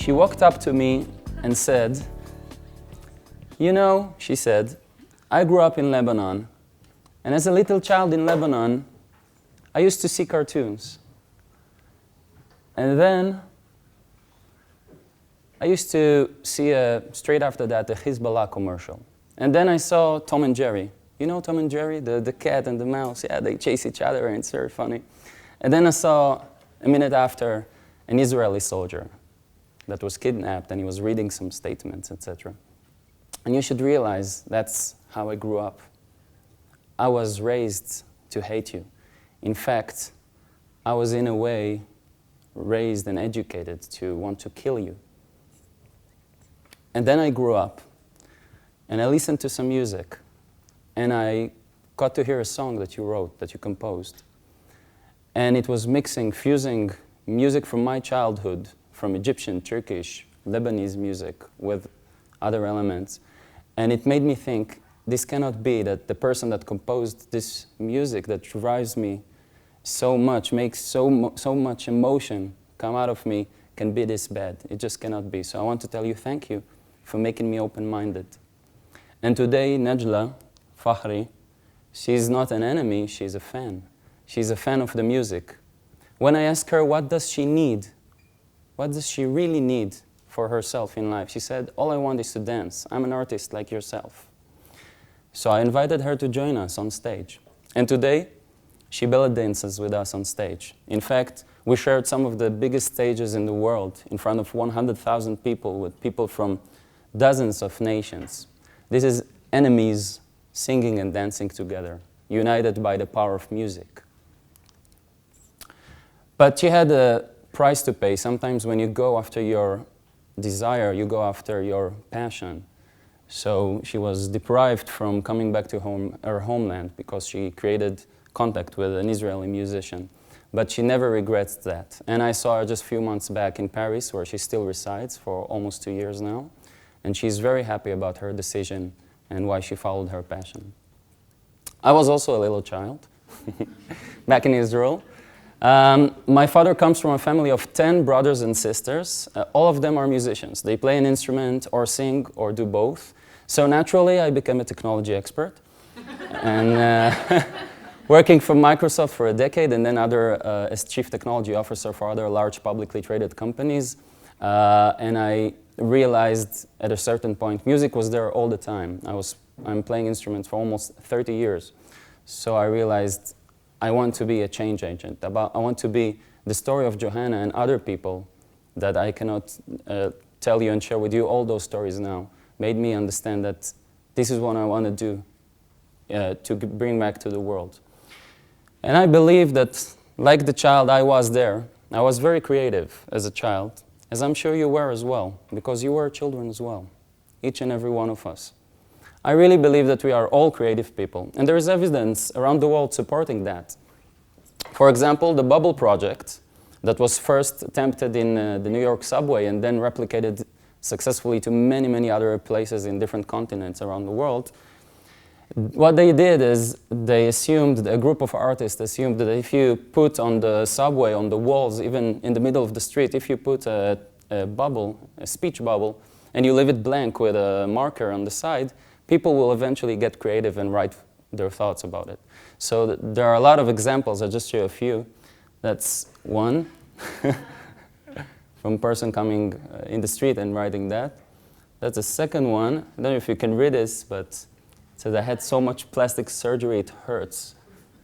she walked up to me and said, "You know," she said, "I grew up in Lebanon, and as a little child in Lebanon, I used to see cartoons. And then I used to see, straight after that, a Hezbollah commercial. And then I saw Tom and Jerry. You know Tom and Jerry? The cat and the mouse, yeah, they chase each other and it's very funny. And then I saw, a minute after, an Israeli soldier that was kidnapped and he was reading some statements, etc. And you should realize that's how I grew up. I was raised to hate you. In fact, I was in a way raised and educated to want to kill you. And then I grew up and I listened to some music and I got to hear a song that you wrote, that you composed. And it was fusing music from my childhood, from Egyptian, Turkish, Lebanese music with other elements. And it made me think, this cannot be that the person that composed this music that drives me so much, makes so much emotion come out of me, can be this bad. It just cannot be. So I want to tell you thank you for making me open-minded. And today, Najla Fakhri, she's not an enemy, she's a fan. She's a fan of the music. When I ask her what does she need, what does she really need for herself in life, she said, all I want is to dance. I'm an artist like yourself. So I invited her to join us on stage. And today, she belly dances with us on stage. In fact, we shared some of the biggest stages in the world in front of 100,000 people with people from dozens of nations. This is enemies singing and dancing together, united by the power of music. But she had a price to pay. Sometimes when you go after your desire, you go after your passion. So she was deprived from coming back to her homeland because she created contact with an Israeli musician. But she never regrets that. And I saw her just a few months back in Paris, where she still resides for almost 2 years now. And she's very happy about her decision and why she followed her passion. I was also a little child back in Israel. My father comes from a family of 10 brothers and sisters. All of them are musicians. They play an instrument or sing or do both. So naturally, I became a technology expert. And working for Microsoft for a decade and then as chief technology officer for other large publicly traded companies. And I realized at a certain point, music was there all the time. I'm playing instruments for almost 30 years. So I realized I want to be a change agent. I want to be the story of Johanna and other people that I cannot tell you and share with you. All those stories now made me understand that this is what I want to do to bring back to the world. And I believe that, like the child I was there, I was very creative as a child, as I'm sure you were as well, because you were children as well, each and every one of us. I really believe that we are all creative people, and there is evidence around the world supporting that. For example, the Bubble Project, that was first attempted in the New York subway and then replicated successfully to many, many other places in different continents around the world. What they did is they assumed, a group of artists assumed that if you put on the subway, on the walls, even in the middle of the street, if you put a bubble, a speech bubble, and you leave it blank with a marker on the side, people will eventually get creative and write their thoughts about it. So there are a lot of examples. I'll just show a few. That's one from a person coming in the street and writing that. That's the second one. I don't know if you can read this, but it says, I had so much plastic surgery it hurts.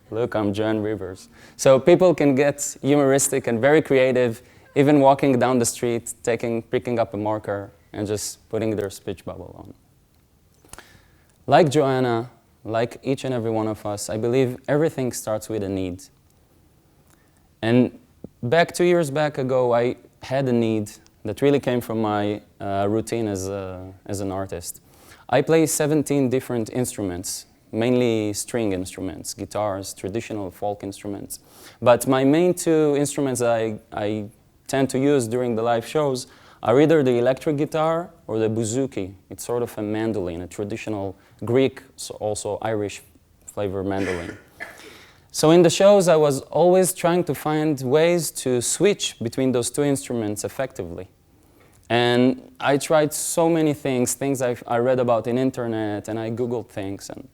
Look, I'm Joan Rivers. So people can get humoristic and very creative, even walking down the street, picking up a marker and just putting their speech bubble on. Like Joanna, like each and every one of us, I believe everything starts with a need. And 2 years back ago, I had a need that really came from my routine as an artist. I play 17 different instruments, mainly string instruments, guitars, traditional folk instruments. But my main 2 instruments that I tend to use during the live shows are either the electric guitar or the bouzouki. It's sort of a mandolin, a traditional Greek, so also Irish flavor mandolin. So in the shows, I was always trying to find ways to switch between those 2 instruments effectively. And I tried so many things I read about in internet, and I Googled things. And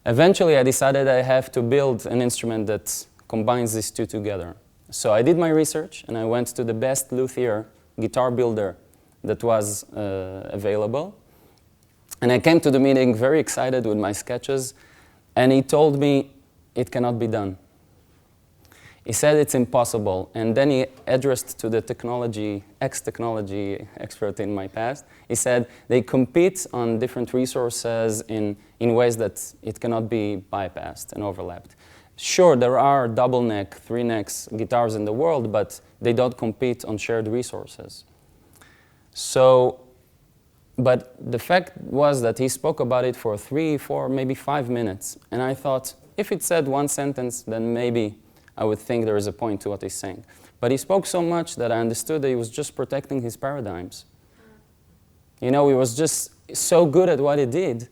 eventually I decided I have to build an instrument that combines these two together. So I did my research, and I went to the best luthier guitar builder that was available. And I came to the meeting very excited with my sketches, and he told me it cannot be done. He said it's impossible, and then he addressed to the ex-technology expert in my past. He said they compete on different resources in ways that it cannot be bypassed and overlapped. Sure, there are double neck, three necks guitars in the world, but they don't compete on shared resources. So, but the fact was that he spoke about it for 3, 4, maybe 5 minutes, and I thought, if it said one sentence, then maybe I would think there is a point to what he's saying. But he spoke so much that I understood that he was just protecting his paradigms. You know, he was just so good at what he did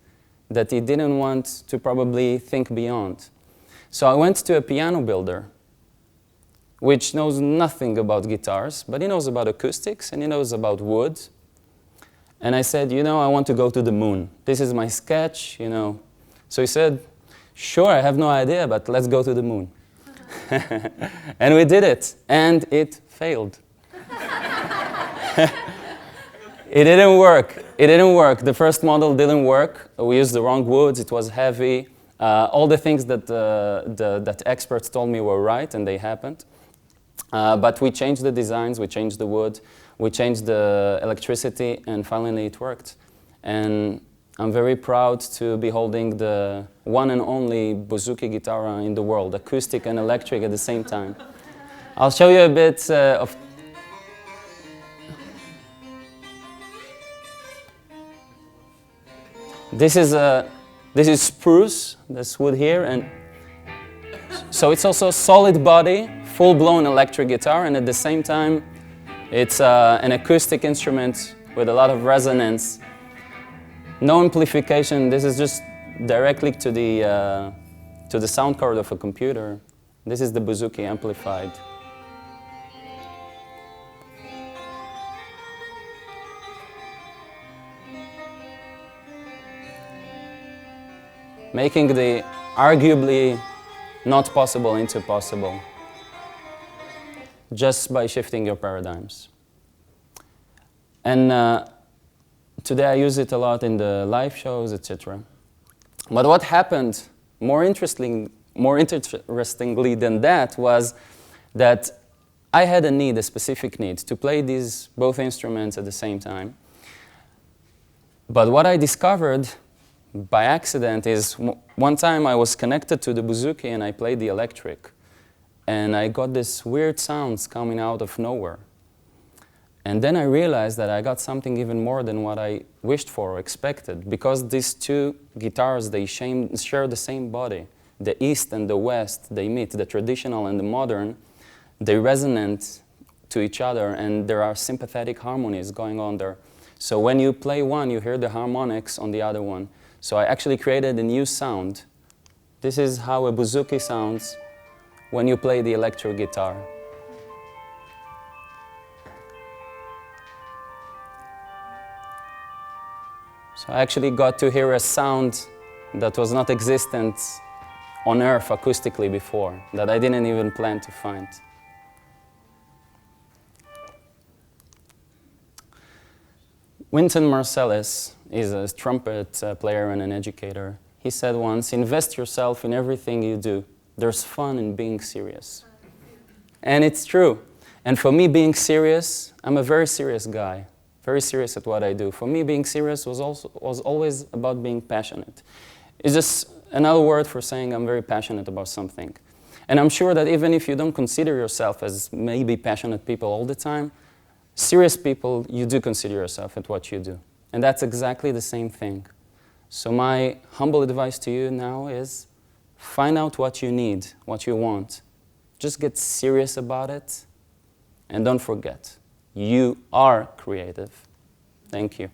that he didn't want to probably think beyond. So I went to a piano builder, which knows nothing about guitars, but he knows about acoustics and he knows about wood. And I said, you know, I want to go to the moon. This is my sketch, you know. So he said, sure, I have no idea, but let's go to the moon. And we did it, and it failed. It didn't work. It didn't work. The first model didn't work. We used the wrong woods. It was heavy. All the things that that experts told me were right, and they happened. But we changed the designs. We changed the wood. We changed the electricity, and finally it worked. And I'm very proud to be holding the one and only bouzouki guitar in the world, acoustic and electric at the same time. I'll show you a bit of... This is spruce, this wood here, and so it's also a solid body, full-blown electric guitar, and at the same time it's an acoustic instrument with a lot of resonance. No amplification. This is just directly to the sound card of a computer. This is the bouzouki amplified. Making the arguably not possible into possible, just by shifting your paradigms. And today I use it a lot in the live shows, etc. But what happened more interestingly than that was that I had a need, a specific need, to play these both instruments at the same time. But what I discovered by accident is one time I was connected to the bouzouki and I played the electric. And I got this weird sounds coming out of nowhere. And then I realized that I got something even more than what I wished for or expected, because these two guitars, they share the same body. The East and the West, they meet, the traditional and the modern, they resonate to each other, and there are sympathetic harmonies going on there. So when you play one, you hear the harmonics on the other one. So I actually created a new sound. This is how a bouzouki sounds when you play the electric guitar. So I actually got to hear a sound that was not existent on Earth acoustically before, that I didn't even plan to find. Wynton Marsalis is a trumpet player and an educator. He said once, invest yourself in everything you do. There's fun in being serious. And it's true. And for me, being serious, I'm a very serious guy. Very serious at what I do. For me, being serious was always about being passionate. It's just another word for saying I'm very passionate about something. And I'm sure that even if you don't consider yourself as maybe passionate people all the time, serious people, you do consider yourself at what you do. And that's exactly the same thing. So my humble advice to you now is find out what you need, what you want. Just get serious about it, and don't forget. You are creative. Thank you.